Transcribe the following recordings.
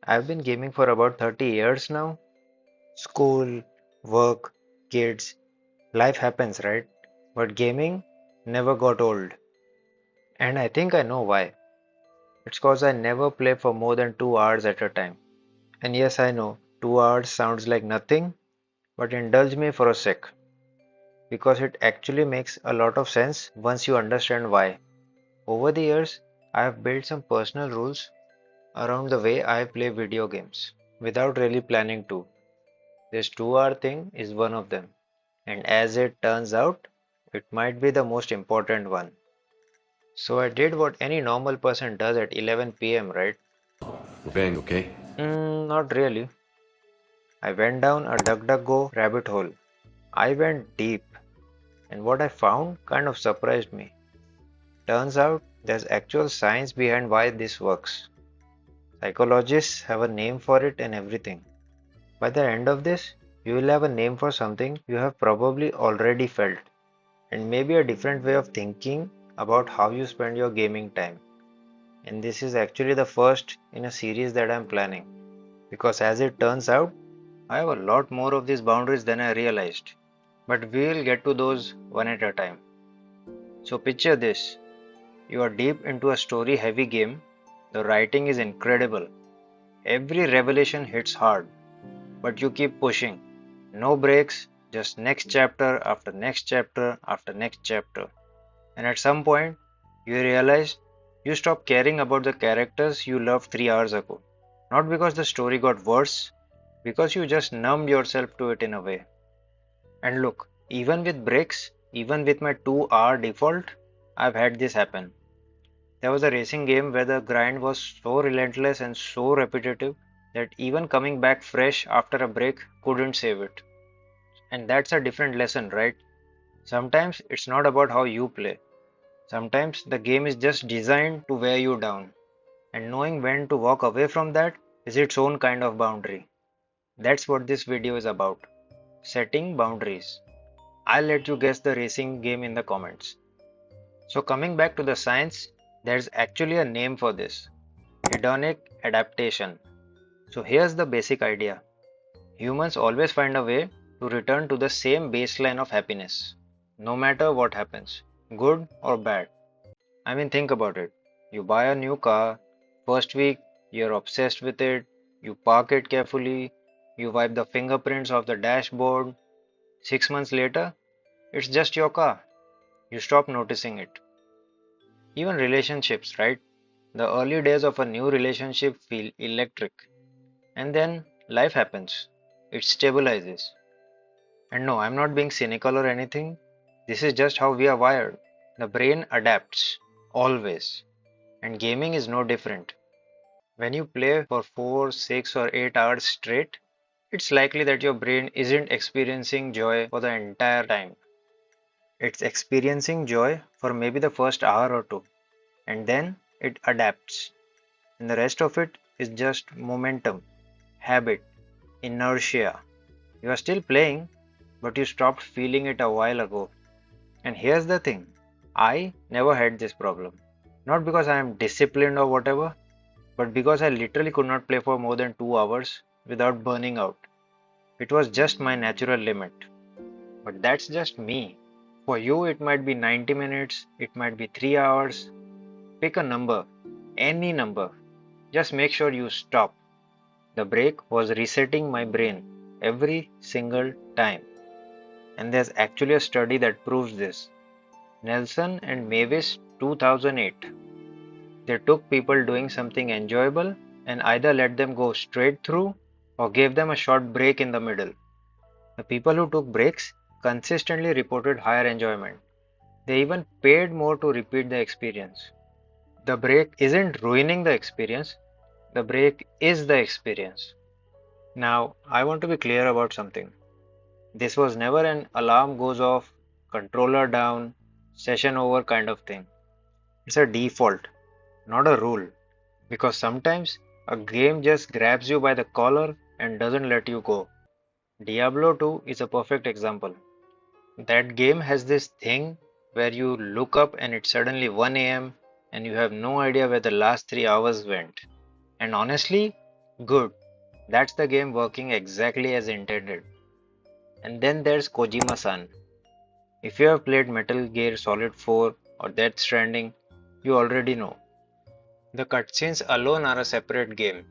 I've been gaming for about 30 years now. School, work, kids, life happens, right? But gaming never got old. And I think I know why. It's cause I never play for more than 2 hours at a time. And yes, I know, 2 hours sounds like nothing, but indulge me for a sec. Because it actually makes a lot of sense once you understand why. Over the years, I have built some personal rules around the way I play video games without really planning to. This 2-hour thing is one of them, and as it turns out, it might be the most important one. So I did what any normal person does at 11 p.m., right? We're bang, okay? Not really. I went down a DuckDuckGo rabbit hole. I went deep, and what I found kind of surprised me. Turns out there's actual science behind why this works. Psychologists have a name for it and everything. By the end of this, you will have a name for something you have probably already felt, and maybe a different way of thinking about how you spend your gaming time. And this is actually the first in a series that I'm planning, because as it turns out, I have a lot more of these boundaries than I realized. But we'll get to those one at a time. So picture this, you are deep into a story heavy game, the writing is incredible, every revelation hits hard, but you keep pushing. No breaks, just next chapter after next chapter after next chapter. And at some point, you realize you stop caring about the characters you loved 3 hours ago. Not because the story got worse, because you just numbed yourself to it in a way. And look, even with breaks, even with my 2-hour default, I've had this happen. There was a racing game where the grind was so relentless and so repetitive that even coming back fresh after a break couldn't save it. And that's a different lesson, right? Sometimes it's not about how you play. Sometimes the game is just designed to wear you down, and knowing when to walk away from that is its own kind of boundary. That's what this video is about, setting boundaries. I'll let you guess the racing game in the comments. So, coming back to the science, there's actually a name for this, hedonic adaptation. So, here's the basic idea, humans always find a way to return to the same baseline of happiness, no matter what happens, good or bad. I mean, think about it. You buy a new car, first week you're obsessed with it, you park it carefully, you wipe the fingerprints off the dashboard. 6 months later, it's just your car. You stop noticing it. Even relationships, right? The early days of a new relationship feel electric. And then life happens. It stabilizes. And no, I'm not being cynical or anything. This is just how we are wired. The brain adapts. Always. And gaming is no different. When you play for 4, 6, or 8 hours straight, it's likely that your brain isn't experiencing joy for the entire time. It's experiencing joy for maybe the first hour or two, and then it adapts. And the rest of it is just momentum, habit, inertia. You are still playing, but you stopped feeling it a while ago. And here's the thing, I never had this problem. Not because I am disciplined or whatever, but because I literally could not play for more than 2 hours without burning out. It was just my natural limit. But that's just me. For you, it might be 90 minutes, it might be 3 hours. Pick a number, any number. Just make sure you stop. The break was resetting my brain every single time. And there's actually a study that proves this. Nelson and Meyvis 2008. They took people doing something enjoyable and either let them go straight through or gave them a short break in the middle. The people who took breaks consistently reported higher enjoyment. They even paid more to repeat the experience. The break isn't ruining the experience, the break is the experience. Now, I want to be clear about something. This was never an alarm goes off, controller down, session over kind of thing. It's a default, not a rule. Because sometimes a game just grabs you by the collar and doesn't let you go. Diablo 2 is a perfect example. That game has this thing where you look up and it's suddenly 1 a.m. and you have no idea where the last 3 hours went. And honestly, Good. That's the game working exactly as intended. And then there's Kojima-san. If you have played Metal Gear Solid 4 or Death Stranding, you already know. The cutscenes alone are a separate game.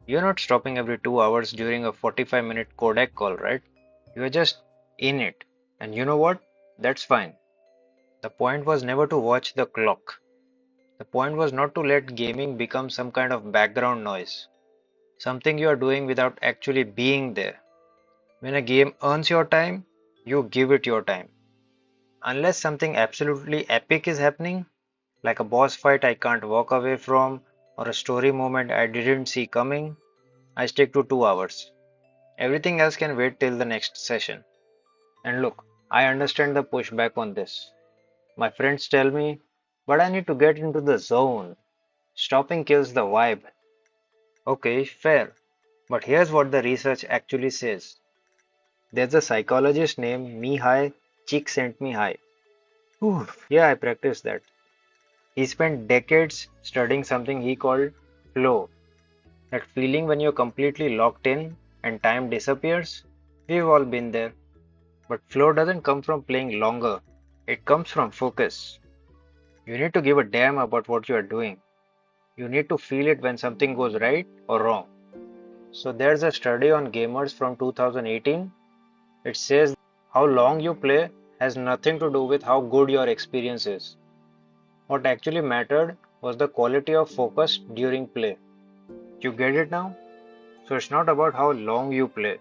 You're not stopping every 2 hours during a 45-minute codec call, right? You're just in it. And you know what? That's fine. The point was never to watch the clock. The point was not to let gaming become some kind of background noise, something you are doing without actually being there. When a game earns your time, you give it your time. Unless something absolutely epic is happening, like a boss fight I can't walk away from, or a story moment I didn't see coming, I stick to 2 hours. Everything else can wait till the next session. And look, I understand the pushback on this. My friends tell me, but I need to get into the zone. Stopping kills the vibe. Okay, fair. But here's what the research actually says. There's a psychologist named Mihaly Csikszentmihalyi. Whew, yeah, I practiced that. He spent decades studying something he called flow. That feeling when you're completely locked in and time disappears. We've all been there. But flow doesn't come from playing longer. It comes from focus. You need to give a damn about what you are doing. You need to feel it when something goes right or wrong. So there's a study on gamers from 2018. It says how long you play has nothing to do with how good your experience is. What actually mattered was the quality of focus during play. You get it now? So it's not about how long you play,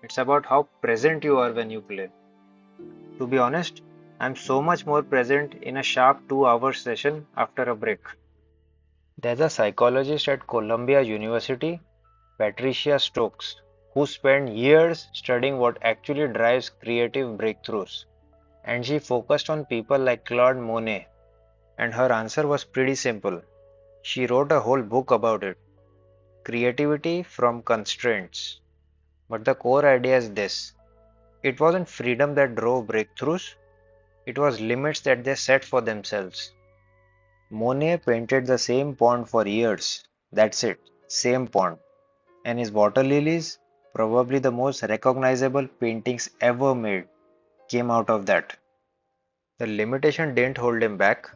it's about how present you are when you play. To be honest, I'm so much more present in a sharp 2 hour session after a break. There's a psychologist at Columbia University, Patricia Stokes, who spent years studying what actually drives creative breakthroughs. And she focused on people like Claude Monet. And her answer was pretty simple. She wrote a whole book about it: Creativity from Constraints. But the core idea is this: it wasn't freedom that drove breakthroughs, it was limits that they set for themselves. Monet painted the same pond for years. That's it, same pond. And his water lilies, probably the most recognizable paintings ever made, came out of that. The limitation didn't hold him back,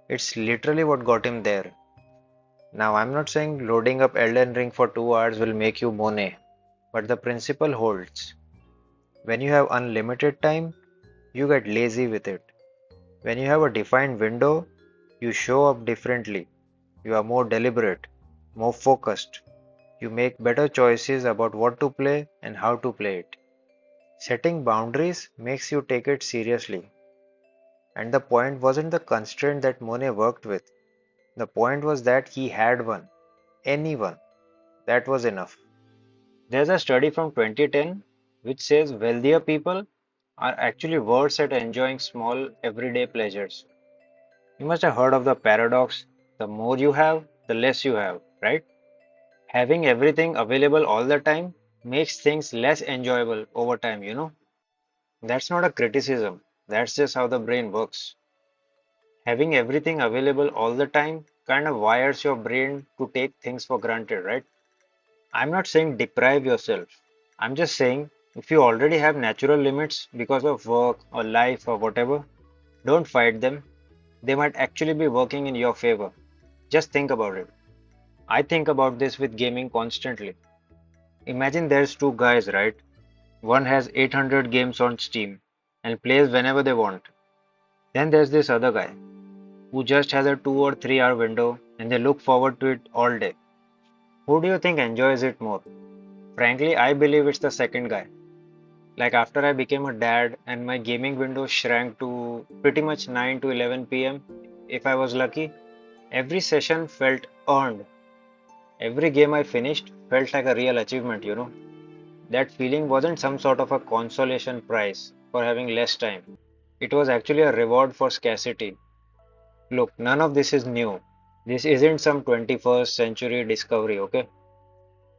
it's literally what got him there. Now, I'm not saying loading up Elden Ring for 2 hours will make you Monet, but the principle holds. When you have unlimited time, you get lazy with it. When you have a defined window, you show up differently. You are more deliberate, more focused. You make better choices about what to play and how to play it. Setting boundaries makes you take it seriously. And the point wasn't the constraint that Monet worked with. The point was that he had one. Anyone. That was enough. There's a study from 2010 which says wealthier people are actually worse at enjoying small everyday pleasures. You must have heard of the paradox: the more you have, the less you have, right? Having everything available all the time makes things less enjoyable over time. That's not a criticism, that's just how the brain works. Having everything available all the time kind of wires your brain to take things for granted, right? I'm not saying deprive yourself. I'm just saying if you already have natural limits because of work or life or whatever, don't fight them. They might actually be working in your favor. Just think about it. I think about this with gaming constantly. Imagine there's two guys, right? One has 800 games on Steam and plays whenever they want. Then there's this other guy who just has a 2 or 3 hour window and they look forward to it all day. Who do you think enjoys it more? Frankly, I believe it's the second guy. Like after I became a dad and my gaming window shrank to pretty much 9 to 11 p.m. if I was lucky, every session felt earned. Every game I finished felt like a real achievement. That feeling wasn't some sort of a consolation prize for having less time. It was actually a reward for scarcity. Look, none of this is new. This isn't some 21st century discovery, okay?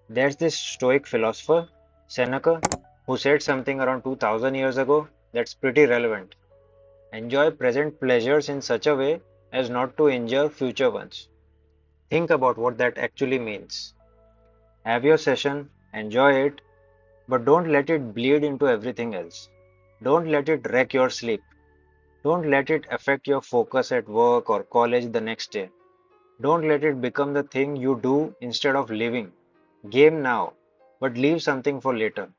There's this Stoic philosopher, Seneca, who said something around 2000 years ago that's pretty relevant. Enjoy present pleasures in such a way as not to injure future ones. Think about what that actually means. Have your session, enjoy it, but don't let it bleed into everything else. Don't let it wreck your sleep. Don't let it affect your focus at work or college the next day. Don't let it become the thing you do instead of living. Game now, but leave something for later.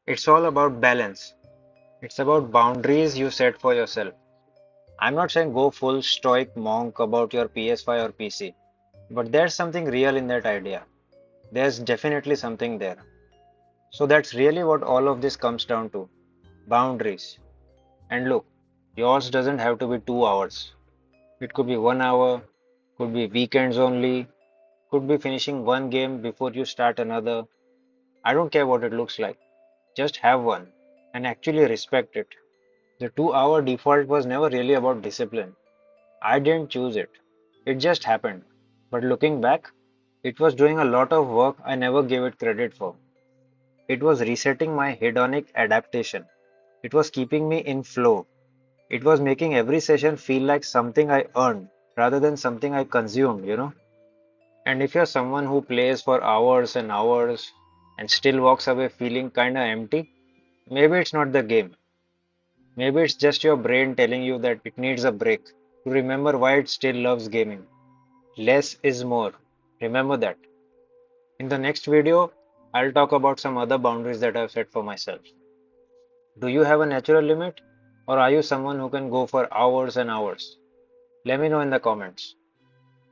It's all about balance. It's about boundaries you set for yourself. I'm not saying go full stoic monk about your PS5 or PC, but there's something real in that idea. There's definitely something there. So that's really what all of this comes down to, boundaries. And look, yours doesn't have to be 2 hours. It could be 1 hour, could be weekends only, could be finishing one game before you start another. I don't care what it looks like. Just have one and actually respect it. The 2 hour default was never really about discipline. I didn't choose it. It just happened. But looking back, it was doing a lot of work I never gave it credit for. It was resetting my hedonic adaptation. It was keeping me in flow. It was making every session feel like something I earned rather than something I consumed. And if you're someone who plays for hours and hours and still walks away feeling kinda empty, maybe it's not the game. Maybe it's just your brain telling you that it needs a break to remember why it still loves gaming. Less is more. Remember that. In the next video, I'll talk about some other boundaries that I've set for myself. Do you have a natural limit? Or are you someone who can go for hours and hours? Let me know in the comments.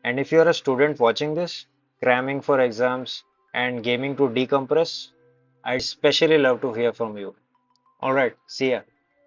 And if you're a student watching this, cramming for exams and gaming to decompress, I'd especially love to hear from you. Alright, see ya.